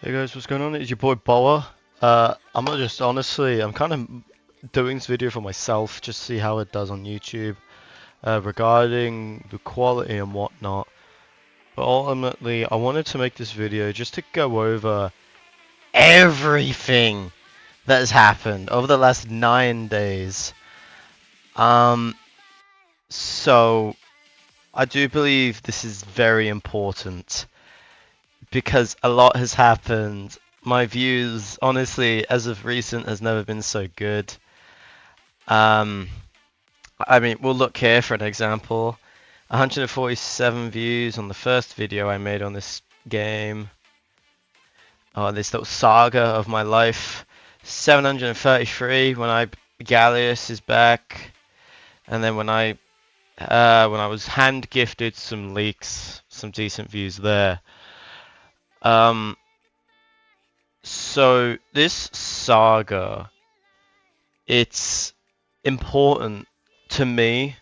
Hey guys, what's going on? It's your boy Boa. I'm not just honestly, I'm kind of doing this video for myself, just to see how it does on YouTube, regarding the quality and whatnot. But ultimately, I wanted to make this video just to go over everything that has happened over the last 9 days. So I do believe this is very important because a lot has happened. My views, honestly, as of recent, has never been so good. Um, I mean, we'll look here for an example. 147 views on the first video I made on this game. Oh, this little saga of my life. 733 when Gallius is back, and then when I was hand gifted some leaks, some decent views there. So this saga, it's important to me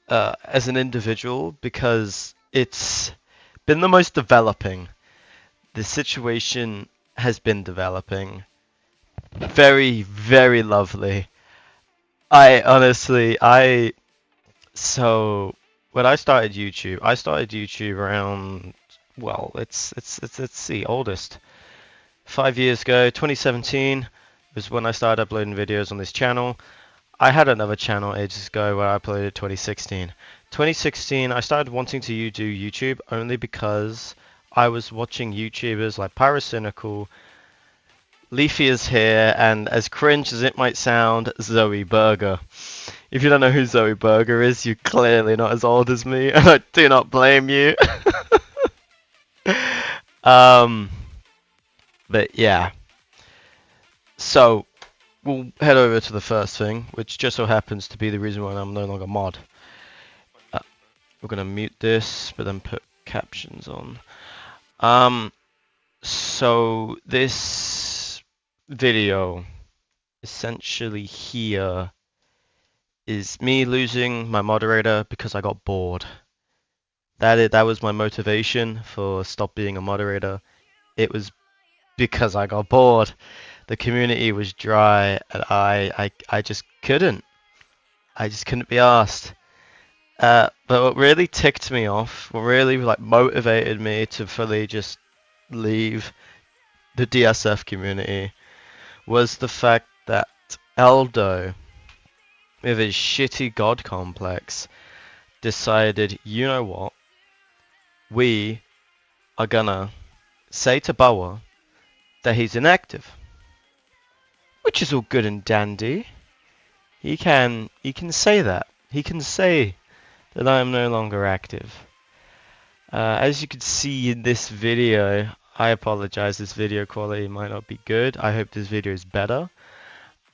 as an individual because it's been the most developing. The situation has been developing. Very, very lovely. So when I started YouTube around, well, let's see, oldest. 5 years ago, 2017 was when I started uploading videos on this channel. I had another channel ages ago where I uploaded 2016. 2016, I started wanting to do YouTube only because I was watching YouTubers like Pyrocynical, Leafy is here, and as cringe as it might sound, Zoe Burger. If you don't know who Zoe Burger is, you're clearly not as old as me, and I do not blame you. But yeah. So, we'll head over to the first thing, which just so happens to be the reason why I'm no longer mod. We're gonna mute this, but then put captions on. So this video, essentially here, is me losing my moderator because I got bored. That was my motivation for stop being a moderator. It was because I got bored. The community was dry, and I just couldn't. I just couldn't be asked. But what really ticked me off, what really like motivated me to fully just leave the DSF community, was the fact that Eldo, with his shitty god complex, decided, you know what, we are gonna say to Boa that he's inactive, which is all good and dandy. He can say that. He can say that I am no longer active. As you can see in this video, I apologize, this video quality might not be good. I hope this video is better.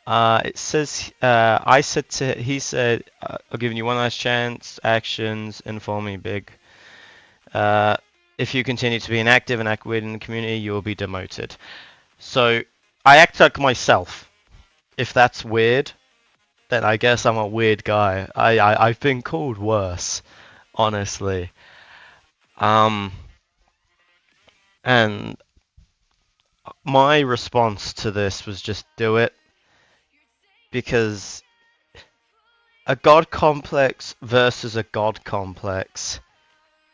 It says, he said, I'll give you one last chance, actions, inform me big. If you continue to be inactive and act weird in the community, you will be demoted. So, I act like myself. If that's weird, then I guess I'm a weird guy. I've been called worse, honestly. And my response to this was just do it. Because a god complex versus a god complex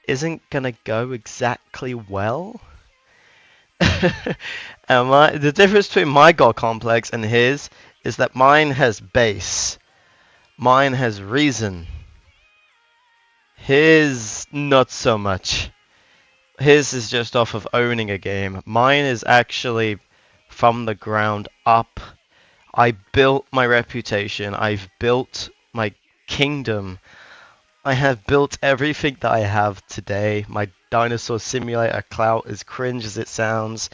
isn't gonna go exactly well. And the difference between my god complex and his is that mine has base. Mine has reason. His, not so much. His is just off of owning a game. Mine is actually from the ground up. I built my reputation. I've built my kingdom. I have built everything that I have today. My dinosaur simulator clout, as cringe as it sounds.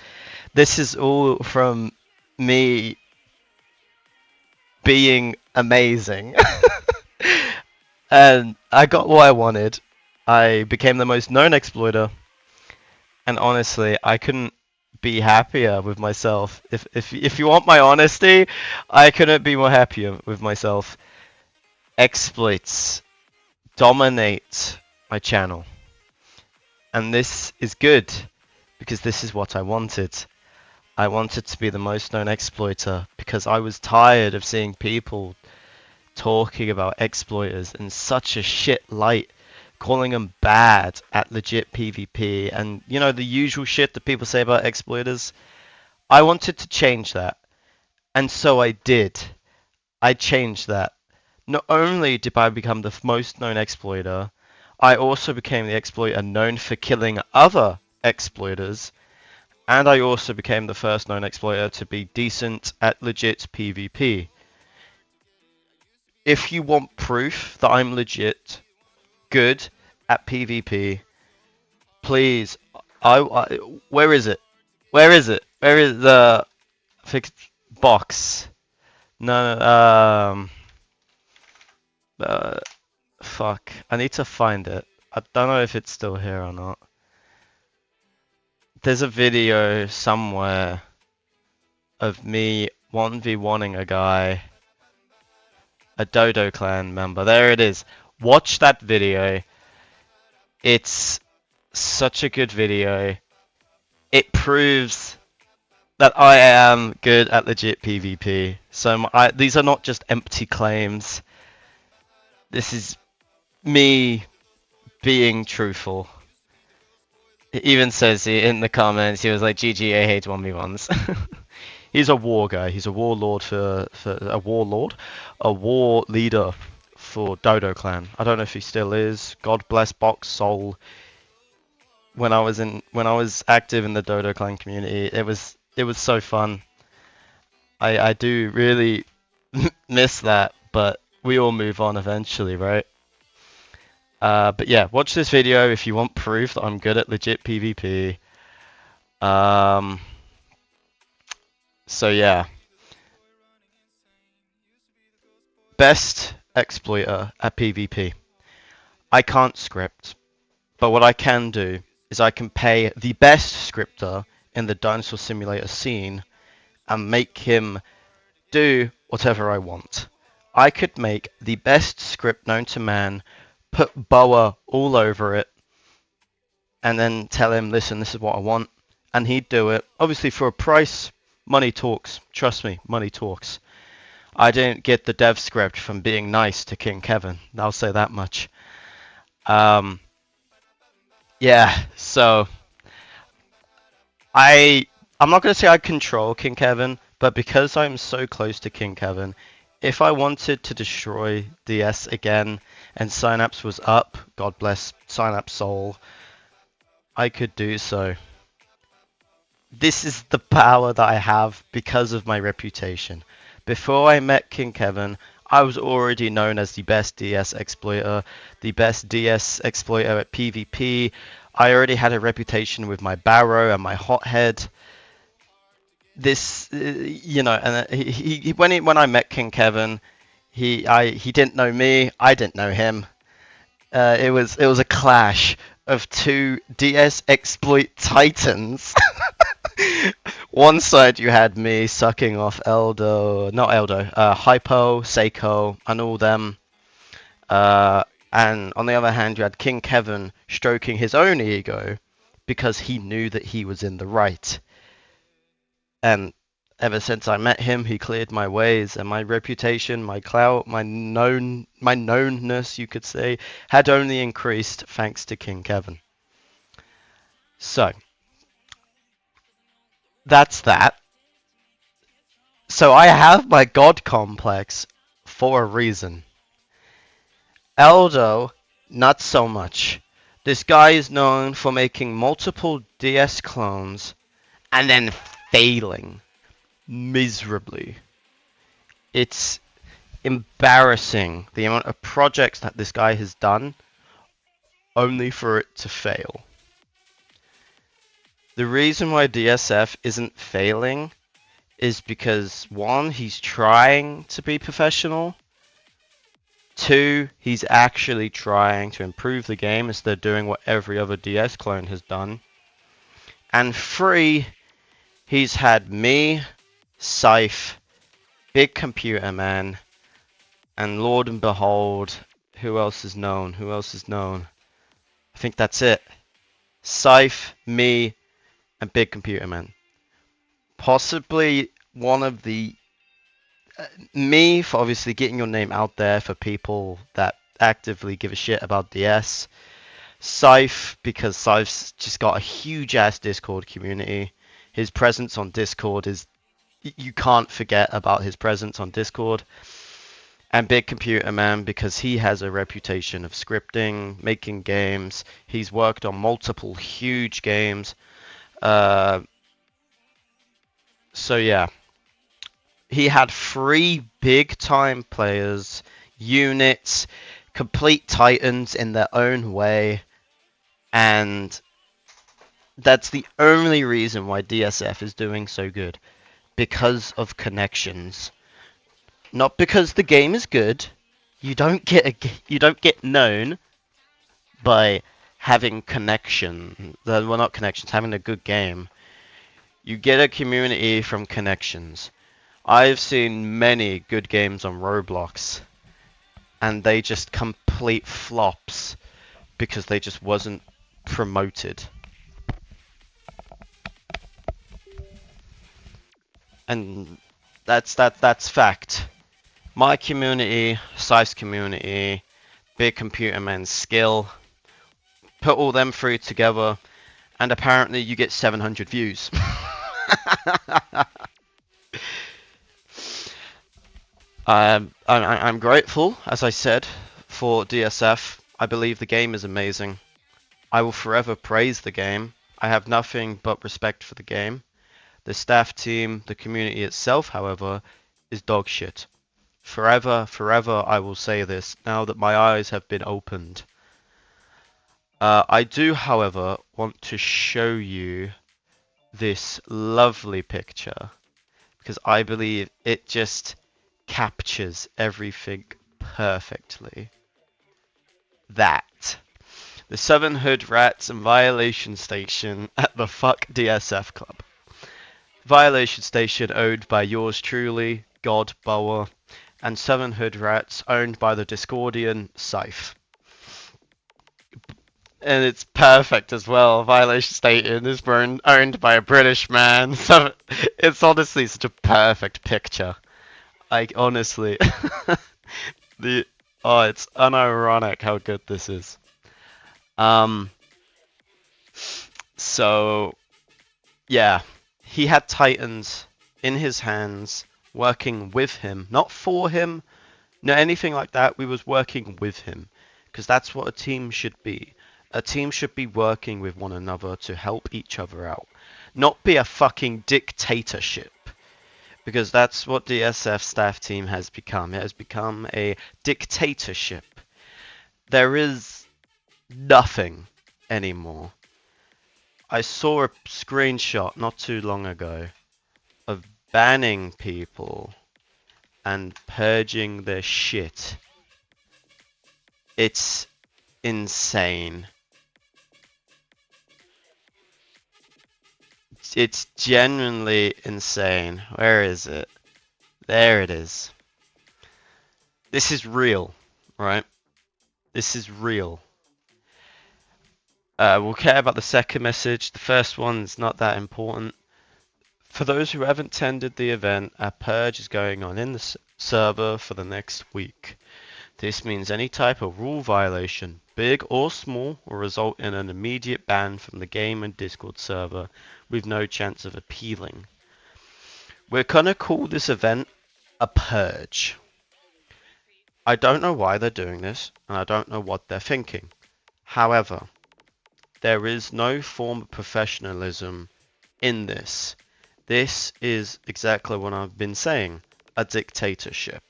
This is all from me being amazing. And I got what I wanted. I became the most known exploiter. And honestly, I couldn't be happier with myself. If you want my honesty, I couldn't be more happier with myself. Exploits dominate my channel. And this is good because this is what I wanted. I wanted to be the most known exploiter because I was tired of seeing people talking about exploiters in such a shit light, calling them bad at legit PvP, and you know, the usual shit that people say about exploiters. I wanted to change that, and so I did. I changed that. Not only did I become the most known exploiter, I also became the exploiter known for killing other exploiters, and I also became the first known exploiter to be decent at legit PvP. If you want proof that I'm legit good at PvP, please, I where is it? Where is it? Where is the fixed box? No, no, uh, fuck. I need to find it. I don't know if it's still here or not. There's a video somewhere of me 1v1ing a guy, a Dodo Clan member. There it is. Watch that video. It's such a good video. It proves that I am good at legit PvP. So these are not just empty claims. This is me being truthful. It even says in the comments, he was like, GG, I hate 1v1s. He's a war guy. He's a warlord for a warlord? A war leader for Dodo Clan. I don't know if he still is. God bless Box Soul. When I was active in the Dodo Clan community, it was so fun. I do really miss that, but we all move on eventually, right? But yeah, watch this video if you want proof that I'm good at legit PvP. So yeah. Best exploiter at PvP. I can't script, but what I can do is I can pay the best scripter in the Dinosaur Simulator scene and make him do whatever I want. I could make the best script known to man, put boa all over it, and then tell him, listen, this is what I want, and he'd do it. Obviously for a price, money talks. Trust me, money talks. I didn't get the dev script from being nice to King Kevin. I'll say that much. Yeah, so I'm not going to say I control King Kevin, but because I'm so close to King Kevin, if I wanted to destroy DS again and Synapse was up, God bless Synapse soul, I could do so. This is the power that I have because of my reputation. Before I met King Kevin, I was already known as the best DS exploiter, the best DS exploiter at PvP. I already had a reputation with my Barrow and my Hothead. This, you know, and when I met King Kevin, he didn't know me, I didn't know him. It was a clash of two DS exploit titans. One side you had me sucking off Hypo, Seiko, and all them. And on the other hand, you had King Kevin stroking his own ego because he knew that he was in the right. And ever since I met him, he cleared my ways, and my reputation, my clout, my knownness, you could say, had only increased thanks to King Kevin. So, that's that. So I have my god complex for a reason. Eldo, not so much. This guy is known for making multiple DS clones and then failing miserably. It's embarrassing the amount of projects that this guy has done only for it to fail. The reason why DSF isn't failing is because, one, he's trying to be professional. Two, he's actually trying to improve the game instead of doing what every other DS clone has done. And three, he's had me, Scythe, Big Computer Man, and Lord and Behold, who else is known? I think that's it. Scythe, me, and Big Computer Man. Possibly one of the me for obviously getting your name out there for people that actively give a shit about DS. Scythe, because Scythe's just got a huge ass Discord community. His presence on Discord is you can't forget about his presence on Discord. And Big Computer Man, because he has a reputation of scripting, making games. He's worked on multiple huge games. Uh, so yeah, he had three big time players, units, complete titans in their own way, and that's the only reason why DSF is doing so good. Because of connections. Not because the game is good. You don't get known by having connection. Well, not connections, having a good game. You get a community from connections. I've seen many good games on Roblox, and they just complete flops because they just wasn't promoted. And that's fact. My community, Size community, Big Computer Man's skill, put all them three together, and apparently you get 700 views. I'm grateful, as I said, for DSF. I believe the game is amazing. I will forever praise the game. I have nothing but respect for the game. The staff team, the community itself, however, is dog shit. Forever, forever, I will say this now that my eyes have been opened. I do, however, want to show you this lovely picture because I believe it just captures everything perfectly. That. The Seven Hood Rats and Violation Station at the Fuck DSF Club. Violation Station owned by yours truly, God Bower, and Seven Hood Rats owned by the Discordian Scythe. And it's perfect as well. Violation Station is owned by a British man. So it's honestly such a perfect picture. Like honestly, the it's unironic how good this is. Um. So yeah, he had Titans in his hands, working with him, not for him, no anything like that. We was working with him, because that's what a team should be. A team should be working with one another to help each other out, not be a fucking dictatorship. Because that's what the SF staff team has become. It has become a dictatorship. There is nothing anymore. I saw a screenshot not too long ago of banning people and purging their shit. It's insane. It's genuinely insane. Where is it? There it is. This is real, right? This is real. We'll care about the second message. The first one's not that important. For those who haven't attended the event, a purge is going on in the server for the next week. This means any type of rule violation, big or small, will result in an immediate ban from the game and Discord server with no chance of appealing. We're gonna call this event a purge. I don't know why they're doing this, and I don't know what they're thinking. However, there is no form of professionalism in this. This is exactly what I've been saying, a dictatorship.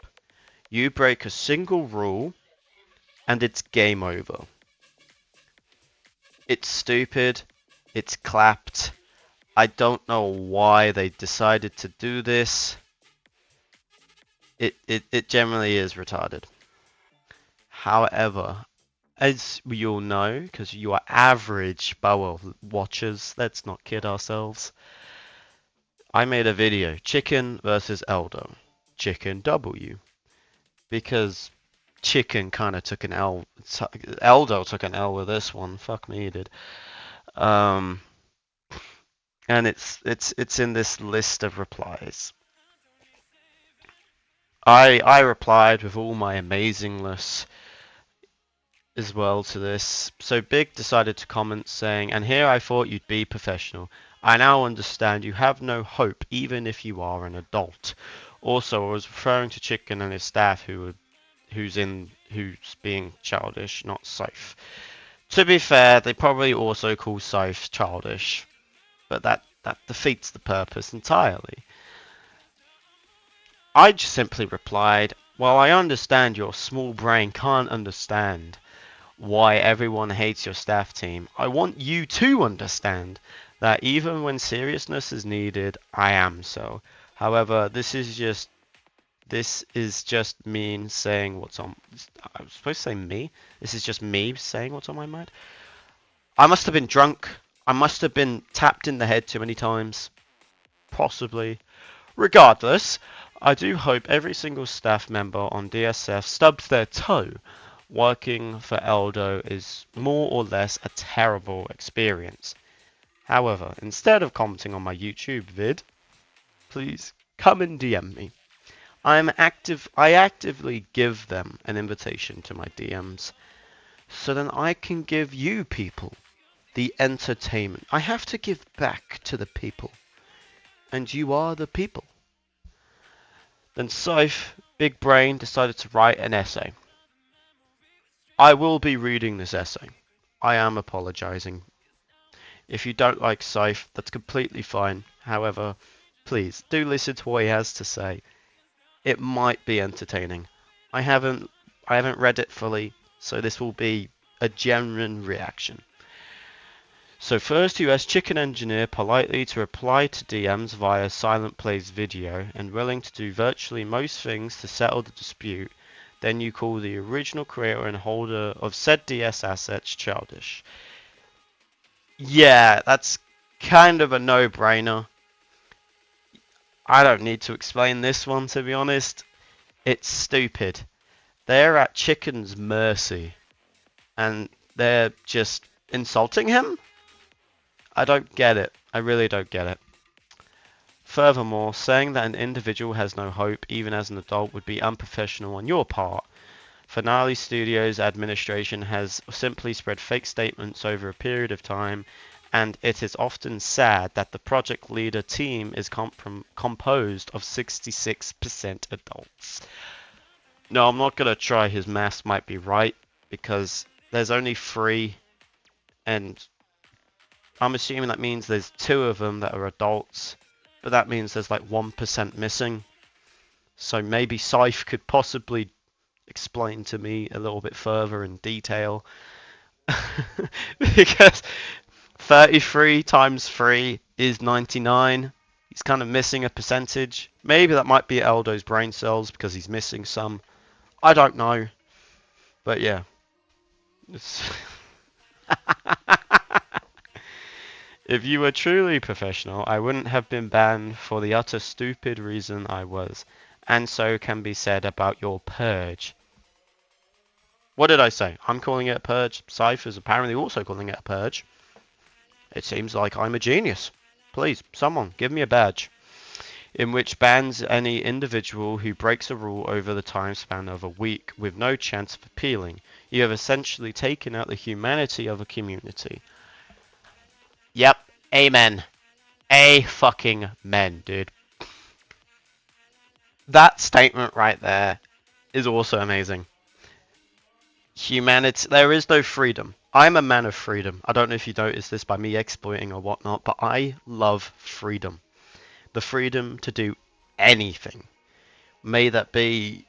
You break a single rule, and it's game over. It's stupid. It's clapped. I don't know why they decided to do this. It generally is retarded. However, as we all know, because you are average Bower watchers, let's not kid ourselves. I made a video, Chicken versus Eldo. Chicken W. Because Chicken kind of took an L. Eldo took an L with this one. Fuck me, he did. and it's in this list of replies. I replied with all my amazingness as well to this. So Big decided to comment saying, "And here I thought you'd be professional. I now understand you have no hope even if you are an adult." Also, I was referring to Chicken and his staff who's being childish, not Scythe. To be fair, they probably also call Scythe childish, but that defeats the purpose entirely. I just simply replied, "While I understand your small brain can't understand why everyone hates your staff team, I want you to understand that even when seriousness is needed, I am so. However, this is just me saying what's on. I was supposed to say me. This is just me saying what's on my mind. I must have been drunk. I must have been tapped in the head too many times. Possibly. Regardless, I do hope every single staff member on DSF stubs their toe. Working for Eldo is more or less a terrible experience. However, instead of commenting on my YouTube vid, please come and DM me. I actively give them an invitation to my DMs, so then I can give you people the entertainment. I have to give back to the people, and you are the people. Then Scythe, big brain, decided to write an essay. I will be reading this essay. I am apologizing. If you don't like Scythe, that's completely fine. However, please do listen to what he has to say. It might be entertaining. I haven't read it fully, so this will be a genuine reaction. So first you ask Chicken Engineer politely to reply to DMs via Silent Plays video and willing to do virtually most things to settle the dispute. Then you call the original creator and holder of said DS assets childish. Yeah, that's kind of a no-brainer. I don't need to explain this one, to be honest. It's stupid. They're at Chicken's mercy, and they're just insulting him? I don't get it. I really don't get it. Furthermore, saying that an individual has no hope, even as an adult, would be unprofessional on your part. Finale Studios administration has simply spread fake statements over a period of time, and it is often sad that the project leader team is composed of 66% adults. No, I'm not going to try. His maths might be right, because there's only 3, and I'm assuming that means there's 2 of them that are adults, but that means there's like 1% missing. So maybe Scythe could possibly explain to me a little bit further in detail. Because 33 times 3 is 99. He's kind of missing a percentage. Maybe that might be Eldo's brain cells because he's missing some. I don't know. But yeah. If you were truly professional, I wouldn't have been banned for the utter stupid reason I was. And so can be said about your purge. What did I say? I'm calling it a purge. Scythe is apparently also calling it a purge. It seems like I'm a genius. Please, someone, give me a badge. In which bans any individual who breaks a rule over the time span of a week with no chance of appealing. You have essentially taken out the humanity of a community. Yep, amen. Fucking men, dude. That statement right there is also amazing. Humanity, there is no freedom. I'm a man of freedom. I don't know if you noticed this by me exploiting or whatnot, but I love freedom. The freedom to do anything. May that be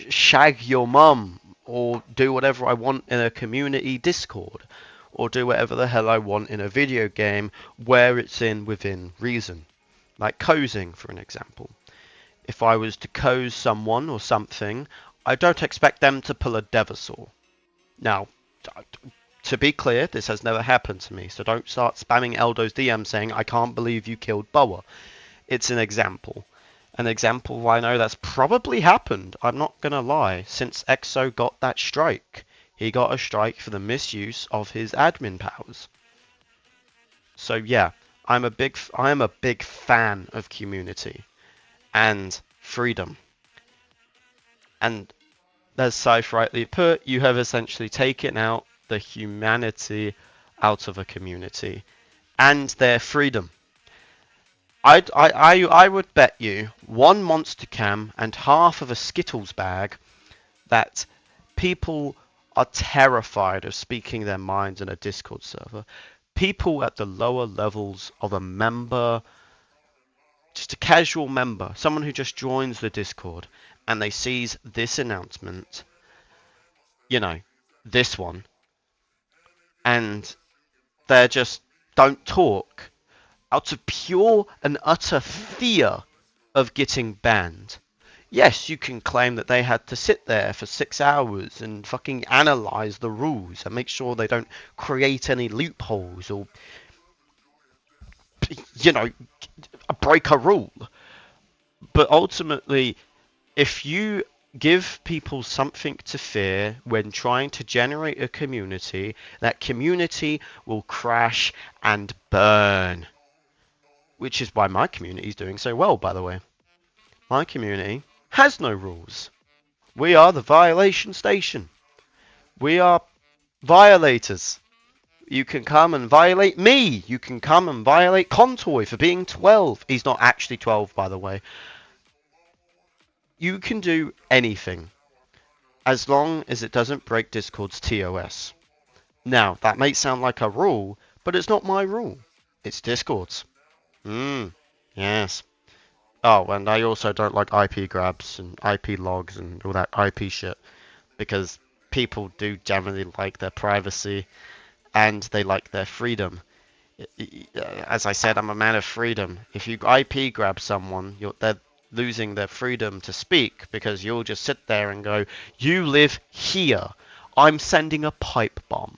shag your mum, or do whatever I want in a community Discord, or do whatever the hell I want in a video game where it's within reason. Like cozying, for an example. If I was to coze someone or something, I don't expect them to pull a Devasaur. Now, to be clear, this has never happened to me, so don't start spamming Eldo's DM saying, I can't believe you killed Boa. It's an example. An example I know that's probably happened, I'm not gonna lie, since EXO got that strike. He got a strike for the misuse of his admin powers. So yeah, I am a big fan of community and freedom. And as Scythe rightly put, you have essentially taken out the humanity out of a community and their freedom. I would bet you one monster cam and half of a Skittles bag that people are terrified of speaking their minds in a Discord server. People at the lower levels of a member, just a casual member, someone who just joins the Discord, and they sees this announcement, you know, this one, and they just don't talk out of pure and utter fear of getting banned. Yes, you can claim that they had to sit there for 6 hours and fucking analyze the rules and make sure they don't create any loopholes or, you know, break a rule. But ultimately, if you give people something to fear when trying to generate a community, that community will crash and burn. Which is why my community is doing so well, by the way. My community has no rules. We are the violation station. We are violators. You can come and violate me. You can come and violate Contoy for being 12. He's not actually 12, by the way. You can do anything as long as it doesn't break Discord's TOS. Now, that may sound like a rule, but it's not my rule. It's Discord's. Yes. Oh, and I also don't like IP grabs and IP logs and all that IP shit, because people do generally like their privacy and they like their freedom. As I said, I'm a man of freedom. If you IP grab someone, they're losing their freedom to speak, because you'll just sit there and go, "You live here. I'm sending a pipe bomb."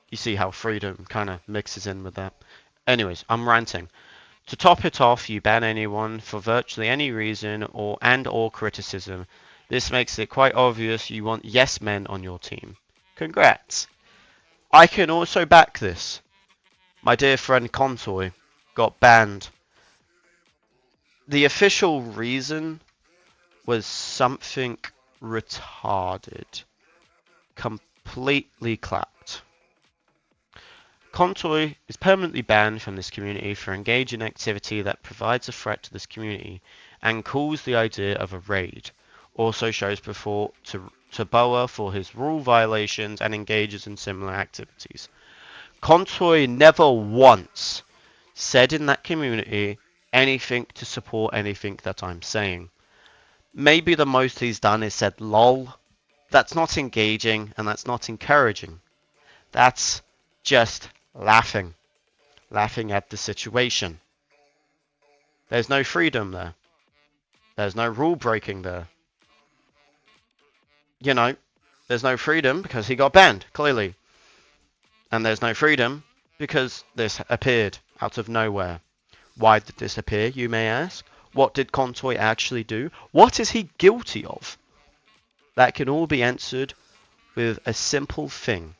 You see how freedom kind of mixes in with that. Anyways, I'm ranting. To top it off, you ban anyone for virtually any reason or criticism. This makes it quite obvious you want yes men on your team. Congrats. I can also back this. My dear friend Contoy got banned. The official reason was something retarded. Completely clapped. Contoy is permanently banned from this community for engaging in activity that provides a threat to this community and calls the idea of a raid. Also shows before to Boa for his rule violations and engages in similar activities. Contoy never once said in that community anything to support anything that I'm saying. Maybe the most he's done is said lol. That's not engaging and that's not encouraging. That's just laughing at the situation. There's no freedom there. There's no rule breaking there. You know, there's no freedom because he got banned, clearly. And there's no freedom because this appeared out of nowhere. Why did this appear, you may ask? What did Contoy actually do? What is he guilty of? That can all be answered with a simple thing.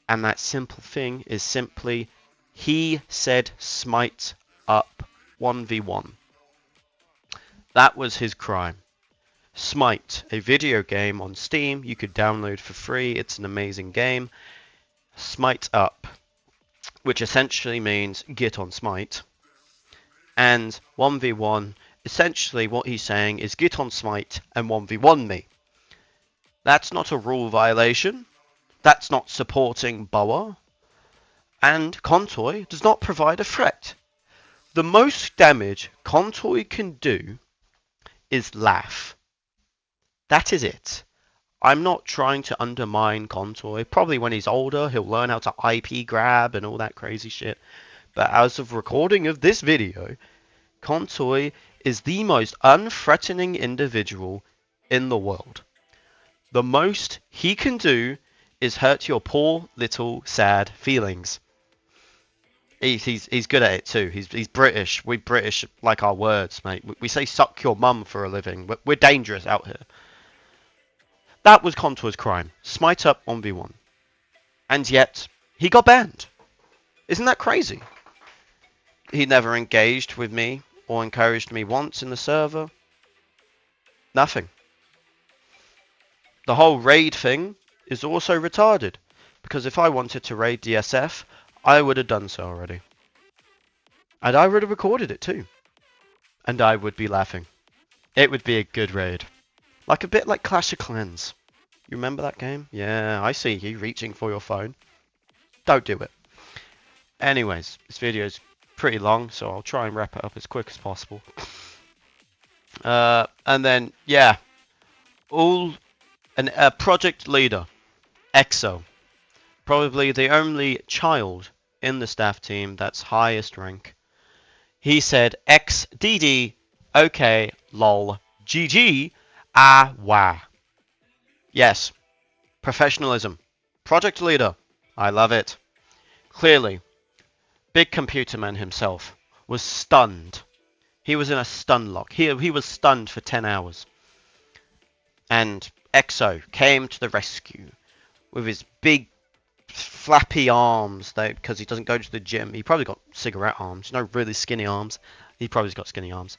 And that simple thing is simply, he said smite up 1v1. That was his crime. Smite, a video game on Steam you could download for free. It's an amazing game. Smite up, which essentially means get on Smite. And 1v1, essentially what he's saying is get on Smite and 1v1 me. That's not a rule violation. That's not supporting Boa. And Contoy does not provide a threat. The most damage Contoy can do is laugh. That is it. I'm not trying to undermine Contoy. Probably when he's older, he'll learn how to IP grab and all that crazy shit. But as of recording of this video, Contoy is the most unthreatening individual in the world. The most he can do is hurt your poor little sad feelings. He's good at it too. He's British. We British like our words, mate. We say suck your mum for a living. We're dangerous out here. That was Contoy's crime. Smite up 1v1. And yet, he got banned. Isn't that crazy? He never engaged with me or encouraged me once in the server. Nothing. The whole raid thing is also retarded. Because if I wanted to raid DSF, I would have done so already. And I would have recorded it too. And I would be laughing. It would be a good raid. Like a bit like Clash of Clans. You remember that game? Yeah, I see you reaching for your phone. Don't do it. Anyways, this video is pretty long, so I'll try and wrap it up as quick as possible. And then, yeah. A project leader. EXO. Probably the only child in the staff team that's highest rank. He said XDD, okay, lol, GG, ah, wah. Yes, professionalism. Project leader. I love it. Clearly, Big Computer Man himself was stunned. He was in a stun lock. He was stunned for 10 hours. And EXO came to the rescue with his big flappy arms, because he doesn't go to the gym. He probably got cigarette arms, no really skinny arms. He probably's got skinny arms.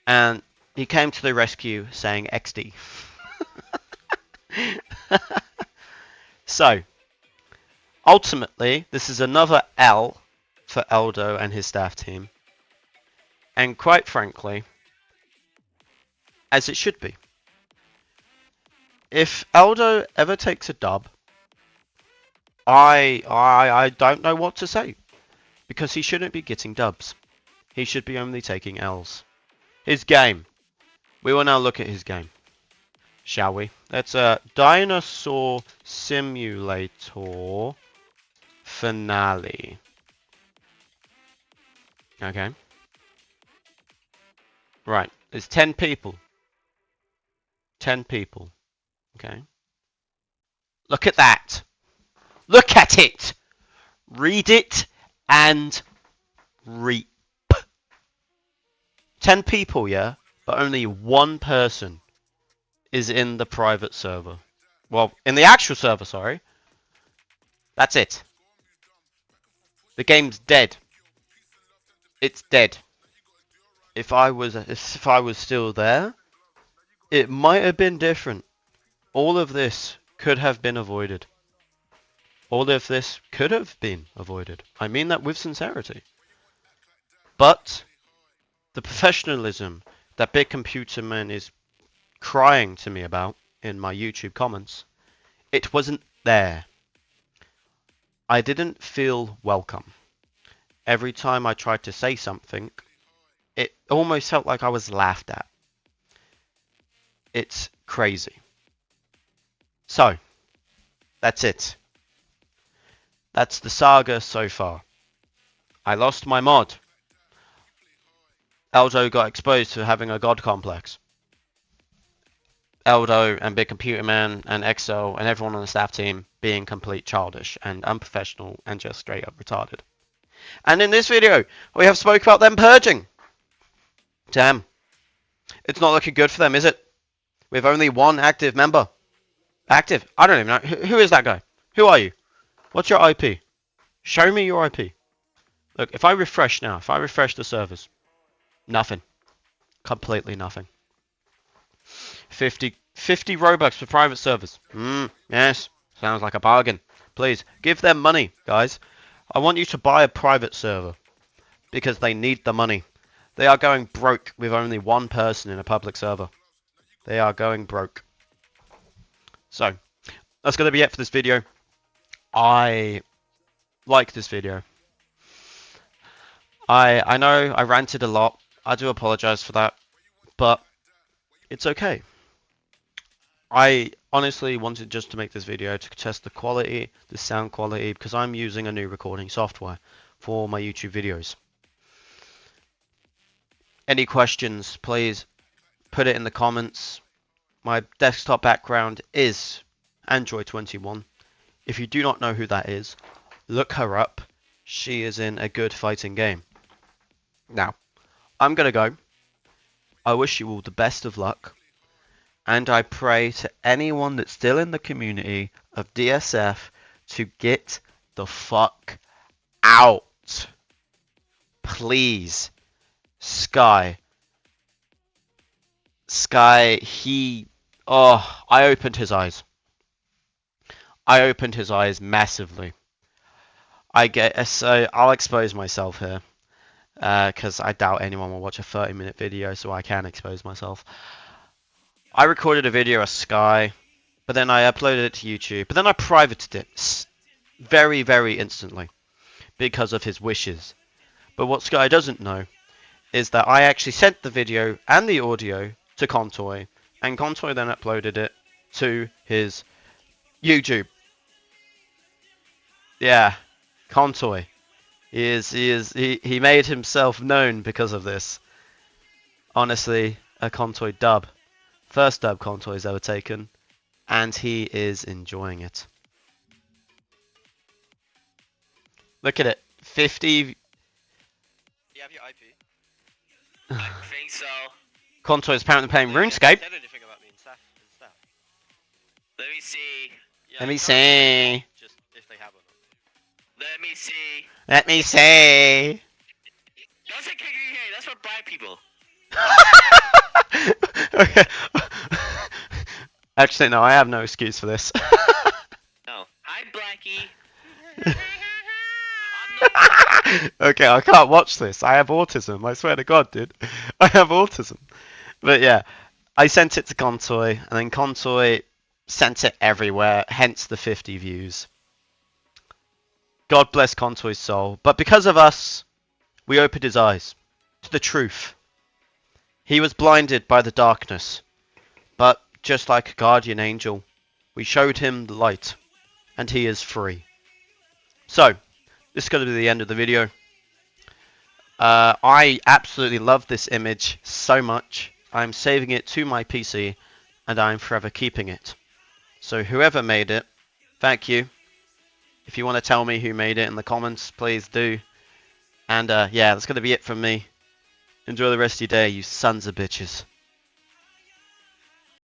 And he came to the rescue saying XD. So, ultimately, this is another L for Eldo and his staff team. And quite frankly, as it should be. If Eldo ever takes a dub, I don't know what to say. Because he shouldn't be getting dubs. He should be only taking L's. His game. We will now look at his game. Shall we? That's a Dinosaur Simulator Finale. Okay. Right. There's 10 people. 10 people. Okay. Look at that. Look at it. Read it and reap. 10 people, yeah? But only one person is in the private server. Well, in the actual server, sorry. That's it. The game's dead. It's dead. If I was still there, it might have been different. All of this could have been avoided. All of this could have been avoided. I mean that with sincerity. But the professionalism that Big Computer Man is crying to me about in my YouTube comments, it wasn't there. I didn't feel welcome. Every time I tried to say something, it almost felt like I was laughed at. It's crazy. So, that's it. That's the saga so far. I lost my mod. Eldo got exposed to having a god complex. Eldo and Big Computer Man and EXO and everyone on the staff team being complete childish and unprofessional and just straight up retarded. And in this video, we have spoke about them purging. Damn. It's not looking good for them, is it? We have only one active member. Active? I don't even know. Who is that guy? Who are you? What's your IP? Show me your IP. Look, if I refresh now, if I refresh the servers, nothing. Completely nothing. 50 Robux for private servers. Yes. Sounds like a bargain. Please, give them money, guys. I want you to buy a private server. Because they need the money. They are going broke with only one person in a public server. They are going broke. So, that's going to be it for this video. I like this video. I know I ranted a lot. I do apologize for that. But it's okay. I honestly wanted just to make this video to test the quality, the sound quality, because I'm using a new recording software for my YouTube videos. Any questions, please put it in the comments. My desktop background is Android 21. If you do not know who that is, look her up. She is in a good fighting game. Now, I'm going to go. I wish you all the best of luck. And I pray to anyone that's still in the community of DSF to get the fuck out. Please. Sky. Sky, I opened his eyes. I opened his eyes massively. So I'll expose myself here, because I doubt anyone will watch a 30-minute video, so I can expose myself. I recorded a video of Sky, but then I uploaded it to YouTube, but then I privated it very, very instantly because of his wishes. But what Sky doesn't know is that I actually sent the video and the audio to Contoy, and Contoy then uploaded it to his YouTube. Yeah, Contoy. He made himself known because of this. Honestly, a Contoy dub. First dub Contoy's ever taken, and he is enjoying it. Look at it. 50. Do you have your IP? I think so. Contoy is apparently playing RuneScape. Said anything about me and stuff. Let me see. Yeah, let me see. Just if they have or not. Let me see. Let me see. Don't say KKK. That's for black people. Okay. Actually, no, I have no excuse for this. No. Hi, Blackie. Okay, I can't watch this. I have autism. I swear to God, dude. I have autism. But yeah, I sent it to Contoy, and then Contoy sent it everywhere, hence the 50 views. God bless Contoy's soul. But because of us, we opened his eyes to the truth. He was blinded by the darkness. But just like a guardian angel, we showed him the light, and he is free. So, this is going to be the end of the video. I absolutely love this image so much. I'm saving it to my PC, and I'm forever keeping it. So whoever made it, thank you. If you want to tell me who made it in the comments, please do. And yeah, that's going to be it from me. Enjoy the rest of your day, you sons of bitches.